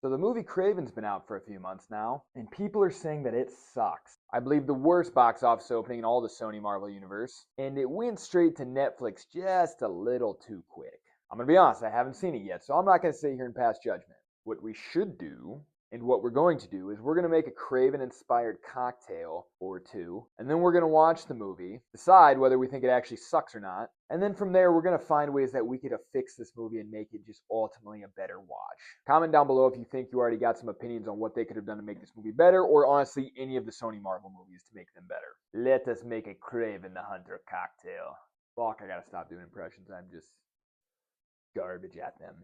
So the movie Kraven's been out for a few months now, and people are saying that it sucks. I believe the worst box office opening in all the Sony Marvel universe, and it went straight to Netflix just a little too quick. I'm gonna be honest, I haven't seen it yet, so I'm not gonna sit here and pass judgment. What we should do, and what we're going to do, is we're gonna make a Kraven inspired cocktail or two, and then we're gonna watch the movie, decide whether we think it actually sucks or not, and then from there we're gonna find ways that we could fix this movie and make it just ultimately a better watch. Comment down below if you think you already got some opinions on what they could have done to make this movie better, or honestly any of the Sony Marvel movies to make them better. Let us make a Kraven the Hunter cocktail. Fuck, I gotta stop doing impressions. I'm just garbage at them.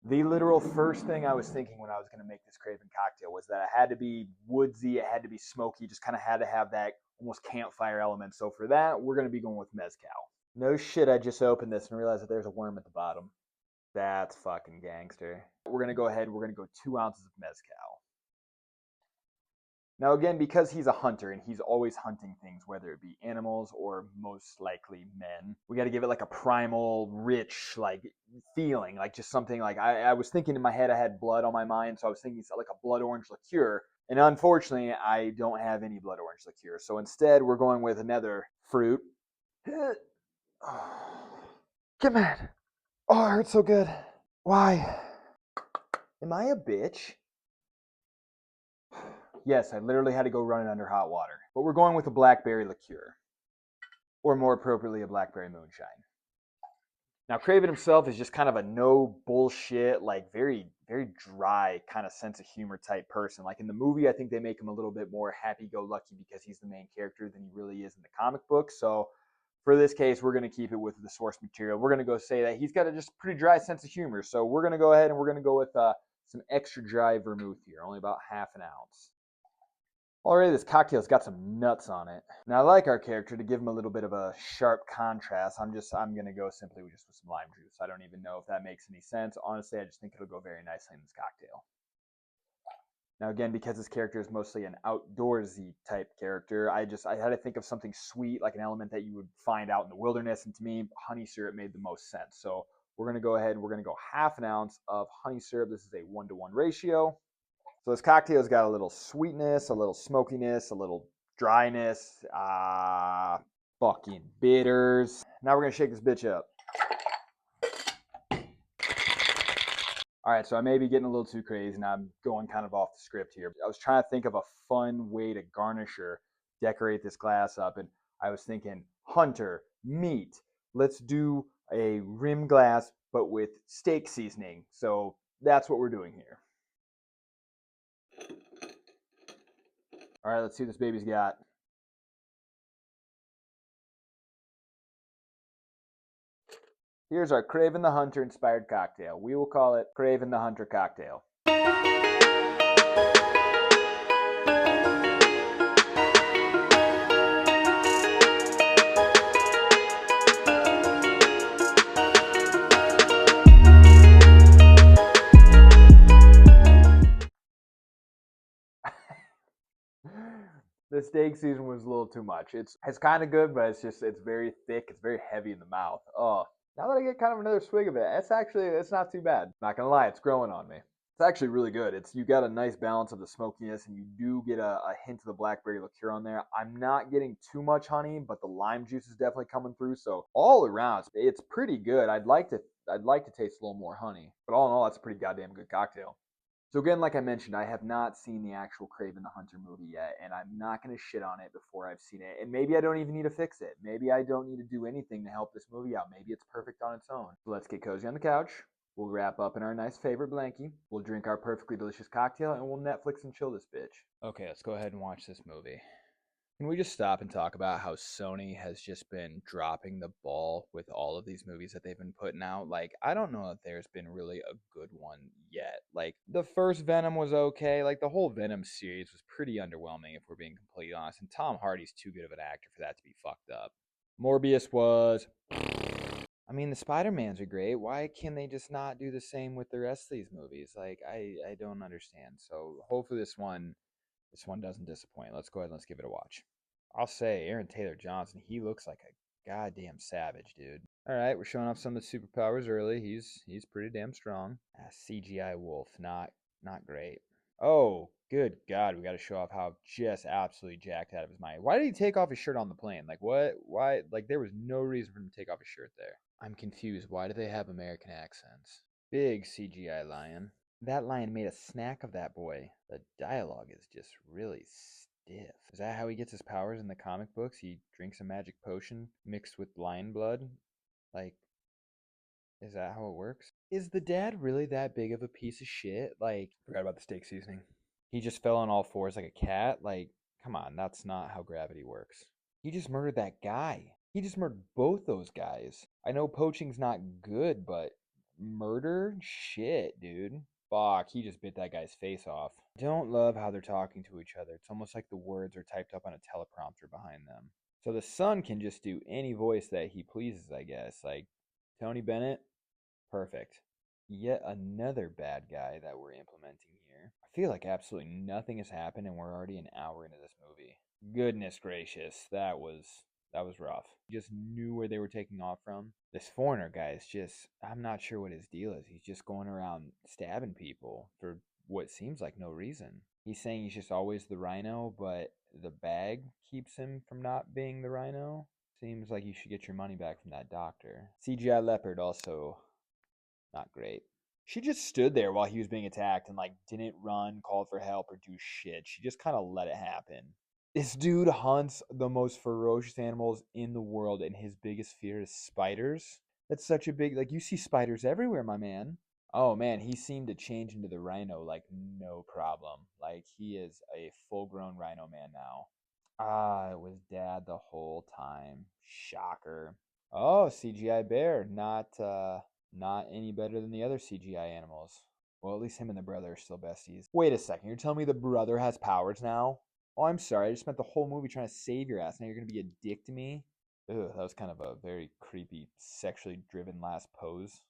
The literal first thing I was thinking when I was going to make this Kraven cocktail was that it had to be woodsy, it had to be smoky, just kind of had to have that almost campfire element. So for that, we're going to be going with mezcal. No shit, I just opened this and realized that there's a worm at the bottom. That's fucking gangster. We're going to go ahead, we're going to go 2 ounces of mezcal. Now again, because he's a hunter and he's always hunting things, whether it be animals or most likely men, we got to give it like a primal, rich, like feeling, like just something like I was thinking in my head I had blood on my mind, so I was thinking like a blood orange liqueur. And unfortunately, I don't have any blood orange liqueur. So instead, we're going with another fruit. Get mad. Oh, it hurts so good. Why? Am I a bitch? Yes, I literally had to go running under hot water. But we're going with a blackberry liqueur. Or more appropriately, a blackberry moonshine. Now, Kraven himself is just kind of a no bullshit, like very, very dry kind of sense of humor type person. Like in the movie, I think they make him a little bit more happy-go-lucky because he's the main character than he really is in the comic book. So for this case, we're going to keep it with the source material. We're going to go say that he's got a just pretty dry sense of humor. So we're going to go ahead and we're going to go with some extra dry vermouth here, only about half an ounce. Already this cocktail's got some nuts on it. Now I like our character to give him a little bit of a sharp contrast. I'm gonna go simply with some lime juice. I don't even know if that makes any sense. Honestly, I just think it'll go very nicely in this cocktail. Now again, because this character is mostly an outdoorsy type character, I had to think of something sweet, like an element that you would find out in the wilderness, and to me, honey syrup made the most sense. So we're gonna go ahead and we're gonna go half an ounce of honey syrup. This is a 1-to-1 ratio. So this cocktail's got a little sweetness, a little smokiness, a little dryness, fucking bitters. Now we're gonna shake this bitch up. All right, so I may be getting a little too crazy and I'm going kind of off the script here. I was trying to think of a fun way to garnish or decorate this glass up, and I was thinking hunter, meat. Let's do a rim glass, but with steak seasoning. So that's what we're doing here. All right, let's see what this baby's got. Here's our Kraven the Hunter inspired cocktail. We will call it Kraven the Hunter cocktail. The steak season was a little too much. It's kind of good, but it's very thick. It's very heavy in the mouth. Oh, now that I get kind of another swig of it, it's not too bad. Not gonna lie, it's growing on me. It's actually really good. You got a nice balance of the smokiness, and you do get a hint of the blackberry liqueur on there. I'm not getting too much honey, but the lime juice is definitely coming through. So all around, it's pretty good. I'd like to taste a little more honey, but all in all, that's a pretty goddamn good cocktail. So again, like I mentioned, I have not seen the actual Kraven the Hunter movie yet, and I'm not going to shit on it before I've seen it. And maybe I don't even need to fix it. Maybe I don't need to do anything to help this movie out. Maybe it's perfect on its own. So let's get cozy on the couch. We'll wrap up in our nice favorite blankie. We'll drink our perfectly delicious cocktail, and we'll Netflix and chill this bitch. Okay, let's go ahead and watch this movie. Can we just stop and talk about how Sony has just been dropping the ball with all of these movies that they've been putting out? Like, I don't know if there's been really a good one yet. Like, the first Venom was okay. Like, the whole Venom series was pretty underwhelming, if we're being completely honest. And Tom Hardy's too good of an actor for that to be fucked up. Morbius was... I mean, the Spider-Mans are great. Why can they just not do the same with the rest of these movies? Like, I don't understand. So, hopefully this one doesn't disappoint. Let's go ahead and let's give it a watch. I'll say Aaron Taylor Johnson, he looks like a goddamn savage, dude. All right, we're showing off some of the superpowers early. He's pretty damn strong. CGI wolf, not great. Oh, good God, we got to show off how just absolutely jacked out of his mind. Why did he take off his shirt on the plane? Like what? Why? Like there was no reason for him to take off his shirt there. I'm confused. Why do they have American accents? Big CGI lion. That lion made a snack of that boy. The dialogue is just really stiff. Is that how he gets his powers in the comic books? He drinks a magic potion mixed with lion blood? Like, is that how it works? Is the dad really that big of a piece of shit? Like, forgot about the steak seasoning. He just fell on all fours like a cat? Like, come on, that's not how gravity works. He just murdered that guy. He just murdered both those guys. I know poaching's not good, but murder? Shit, dude. Fuck, he just bit that guy's face off. Don't love how they're talking to each other. It's almost like the words are typed up on a teleprompter behind them. So the son can just do any voice that he pleases, I guess. Like Tony Bennett, perfect. Yet another bad guy that we're implementing here. I feel like absolutely nothing has happened and we're already an hour into this movie. Goodness gracious, that was rough. Just knew where they were taking off from. This foreigner guy is just, I'm not sure what his deal is. He's just going around stabbing people for what seems like no reason. He's saying he's just always the rhino, but the bag keeps him from not being the rhino. Seems like you should get your money back from that doctor. CGI leopard also not great. She just stood there while he was being attacked and like didn't run, call for help, or do shit. She just kind of let it happen. This dude hunts the most ferocious animals in the world, and his biggest fear is spiders. That's such a big, like, you see spiders everywhere, my man. Oh man, he seemed to change into the rhino like no problem. Like, he is a full grown rhino man now. Ah, it was dad the whole time. Shocker. Oh, CGI bear. Not any better than the other CGI animals. Well, at least him and the brother are still besties. Wait a second, you're telling me the brother has powers now? Oh, I'm sorry. I just spent the whole movie trying to save your ass. Now you're gonna be a dick to me? Ugh, that was kind of a very creepy, sexually driven last pose.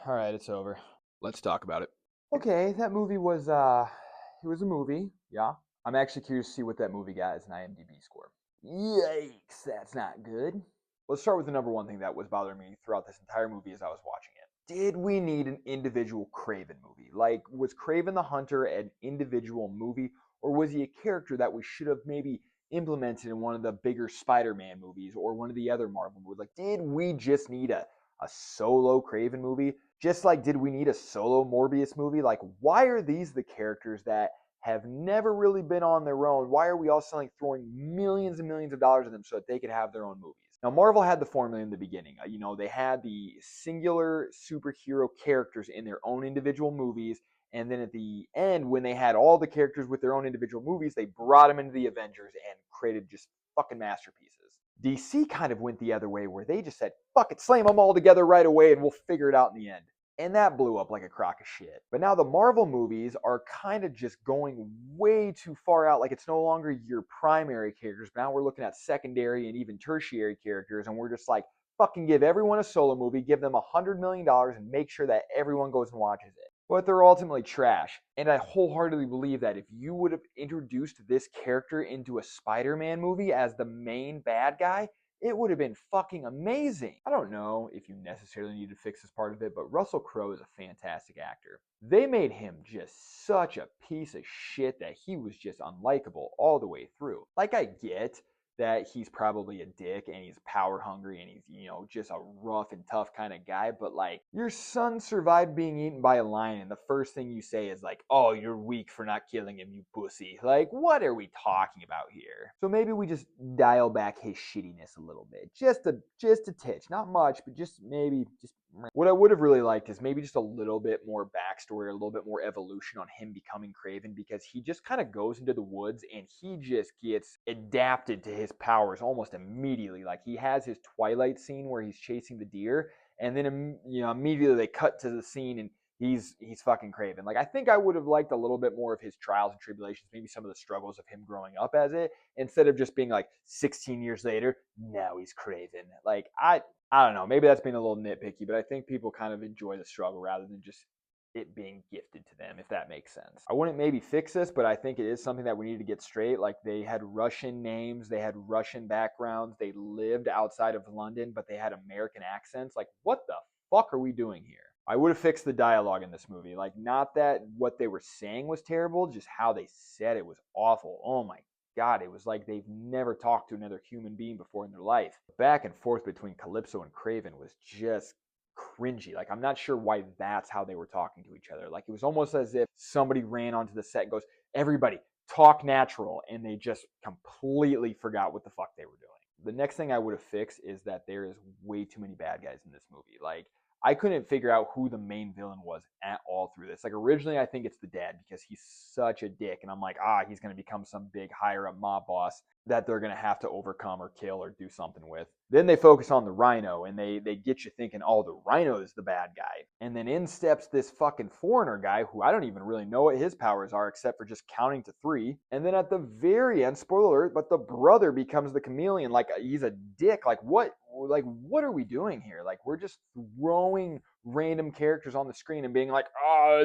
Alright, it's over. Let's talk about it. Okay, that movie was it was a movie, yeah. I'm actually curious to see what that movie got as an IMDb score. Yikes, that's not good. Let's start with the number one thing that was bothering me throughout this entire movie as I was watching it. Did we need an individual Kraven movie? Like, was Kraven the Hunter an individual movie, or was he a character that we should have maybe implemented in one of the bigger Spider-Man movies or one of the other Marvel movies? Like, did we just need a solo Kraven movie? Just like, did we need a solo Morbius movie? Like, why are these the characters that have never really been on their own? Why are we all suddenly throwing millions and millions of dollars at them so that they could have their own movies? Now, Marvel had the formula in the beginning. They had the singular superhero characters in their own individual movies. And then at the end, when they had all the characters with their own individual movies, they brought them into the Avengers and created just fucking masterpieces. DC kind of went the other way where they just said, fuck it, slam them all together right away and we'll figure it out in the end. And that blew up like a crock of shit. But now the Marvel movies are kind of just going way too far out. Like, it's no longer your primary characters, but now we're looking at secondary and even tertiary characters. And we're just like, fucking give everyone a solo movie, give them $100 million, and make sure that everyone goes and watches it. But they're ultimately trash. And I wholeheartedly believe that if you would have introduced this character into a Spider-Man movie as the main bad guy, it would have been fucking amazing. I don't know if you necessarily need to fix this part of it, but Russell Crowe is a fantastic actor. They made him just such a piece of shit that he was just unlikable all the way through. Like, I get that he's probably a dick and he's power hungry and he's, just a rough and tough kind of guy, but like, your son survived being eaten by a lion and the first thing you say is like, oh, you're weak for not killing him, you pussy. Like, what are we talking about here? So maybe we just dial back his shittiness a little bit. Just a titch. Not much, but just maybe just what I would have really liked is maybe just a little bit more backstory, a little bit more evolution on him becoming Kraven, because he just kind of goes into the woods and he just gets adapted to his powers almost immediately. Like, he has his Twilight scene where he's chasing the deer, and then immediately they cut to the scene and he's fucking Kraven. Like, I think I would have liked a little bit more of his trials and tribulations, maybe some of the struggles of him growing up as it, instead of just being like 16 years later, now he's Kraven. Like, I don't know. Maybe that's being a little nitpicky, but I think people kind of enjoy the struggle rather than just it being gifted to them, if that makes sense. I wouldn't maybe fix this, but I think it is something that we need to get straight. Like, they had Russian names, they had Russian backgrounds, they lived outside of London, but they had American accents. Like, what the fuck are we doing here? I would have fixed the dialogue in this movie. Like, not that what they were saying was terrible, just how they said it was awful. Oh my God, it was like they've never talked to another human being before in their life. Back and forth between Calypso and Kraven was just cringy. Like, I'm not sure why that's how they were talking to each other. Like, it was almost as if somebody ran onto the set and goes, everybody, talk natural, and they just completely forgot what the fuck they were doing. The next thing I would have fixed is that there is way too many bad guys in this movie. Like, I couldn't figure out who the main villain was at all through this. Like, originally, I think it's the dad because he's such a dick, and I'm like, he's going to become some big higher up mob boss that they're going to have to overcome or kill or do something with. Then they focus on the Rhino, and they get you thinking, oh, the Rhino is the bad guy. And then in steps this fucking foreigner guy who I don't even really know what his powers are except for just counting to 3. And then at the very end, spoiler alert, but the brother becomes the chameleon. Like, he's a dick. Like, what are we doing here? Like, we're just throwing random characters on the screen and being like,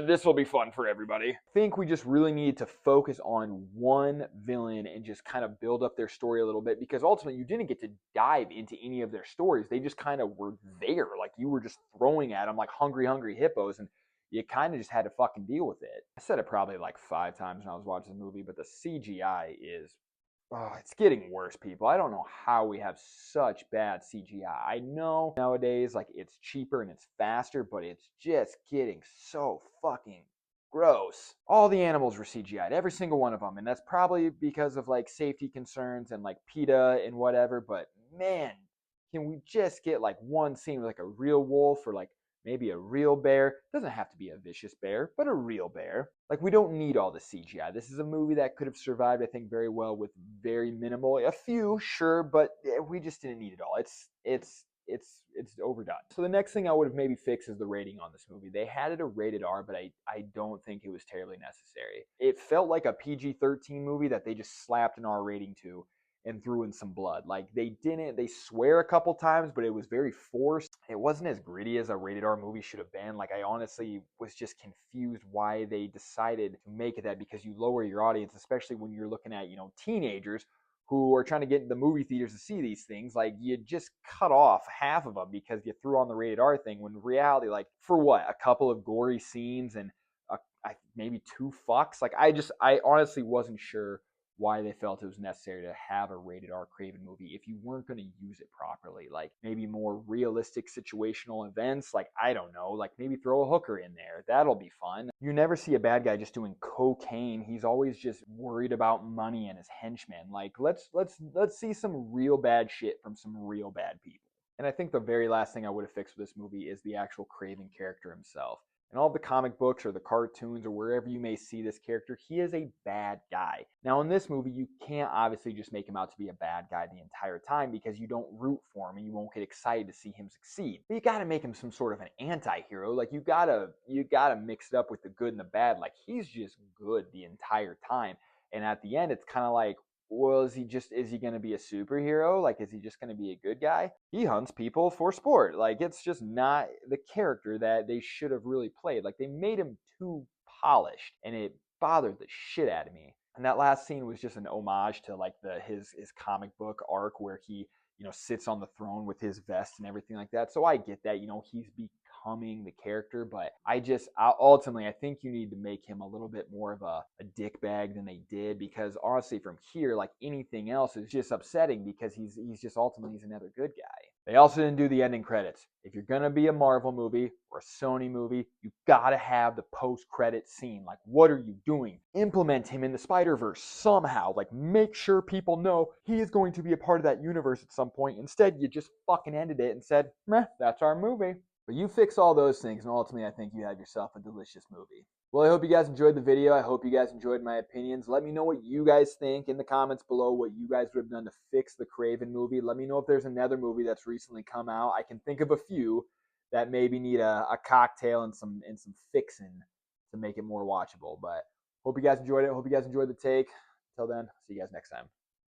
this will be fun for everybody. I think we just really need to focus on one villain and just kind of build up their story a little bit, because ultimately you didn't get to dive into any of their stories. They just kind of were there. Like, you were just throwing at them like hungry hippos, and you kind of just had to fucking deal with it. I said it probably like 5 times when I was watching the movie, but the CGI is it's getting worse, people. I don't know how we have such bad CGI. I know nowadays, like, it's cheaper and it's faster, but it's just getting so fucking gross. All the animals were CGI'd, every single one of them, and that's probably because of, like, safety concerns and, like, PETA and whatever, but man, can we just get, like, one scene with, like, a real wolf or, like, maybe a real bear? It doesn't have to be a vicious bear, but a real bear. Like, we don't need all the CGI. This is a movie that could have survived, I think, very well with very minimal. A few, sure, but we just didn't need it all. It's overdone. So the next thing I would have maybe fixed is the rating on this movie. They had it a rated R, but I don't think it was terribly necessary. It felt like a PG-13 movie that they just slapped an R rating to and threw in some blood. Like, they swear a couple times, but it was very forced. It wasn't as gritty as a rated R movie should have been. Like, I honestly was just confused why they decided to make it that, because you lower your audience, especially when you're looking at, teenagers who are trying to get into the movie theaters to see these things. Like, you just cut off half of them because you threw on the rated R thing, when in reality, like, for what? A couple of gory scenes and maybe 2 fucks? Like, I honestly wasn't sure why they felt it was necessary to have a rated R Kraven movie if you weren't going to use it properly. Like, maybe more realistic situational events. Like, I don't know, like, maybe throw a hooker in there. That'll be fun. You never see a bad guy just doing cocaine. He's always just worried about money and his henchmen. Like, let's see some real bad shit from some real bad people. And I think the very last thing I would have fixed with this movie is the actual Kraven character himself. In all the comic books or the cartoons or wherever you may see this character, he is a bad guy. Now, in this movie, you can't obviously just make him out to be a bad guy the entire time, because you don't root for him and you won't get excited to see him succeed. But you gotta make him some sort of an anti-hero. Like, you gotta mix it up with the good and the bad. Like, he's just good the entire time. And at the end, it's kind of like, well, is he going to be a superhero? Like, is he just going to be a good guy? He hunts people for sport. Like, it's just not the character that they should have really played. Like, they made him too polished, and it bothered the shit out of me. And that last scene was just an homage to, like, his comic book arc where he, sits on the throne with his vest and everything like that. So I get that, he's becoming the character, but ultimately, I think you need to make him a little bit more of a dick bag than they did, because honestly, from here, like, anything else is just upsetting, because he's just ultimately, he's another good guy. They also didn't do the ending credits. If you're going to be a Marvel movie or a Sony movie, you got to have the post-credit scene. Like, what are you doing? Implement him in the Spider-Verse somehow. Like, make sure people know he is going to be a part of that universe at some point. Instead, you just fucking ended it and said, meh, that's our movie. But you fix all those things, and ultimately, I think you have yourself a delicious movie. Well, I hope you guys enjoyed the video. I hope you guys enjoyed my opinions. Let me know what you guys think in the comments below, what you guys would have done to fix the Kraven movie. Let me know if there's another movie that's recently come out. I can think of a few that maybe need a cocktail and some fixing to make it more watchable. But hope you guys enjoyed it. Hope you guys enjoyed the take. Until then, see you guys next time.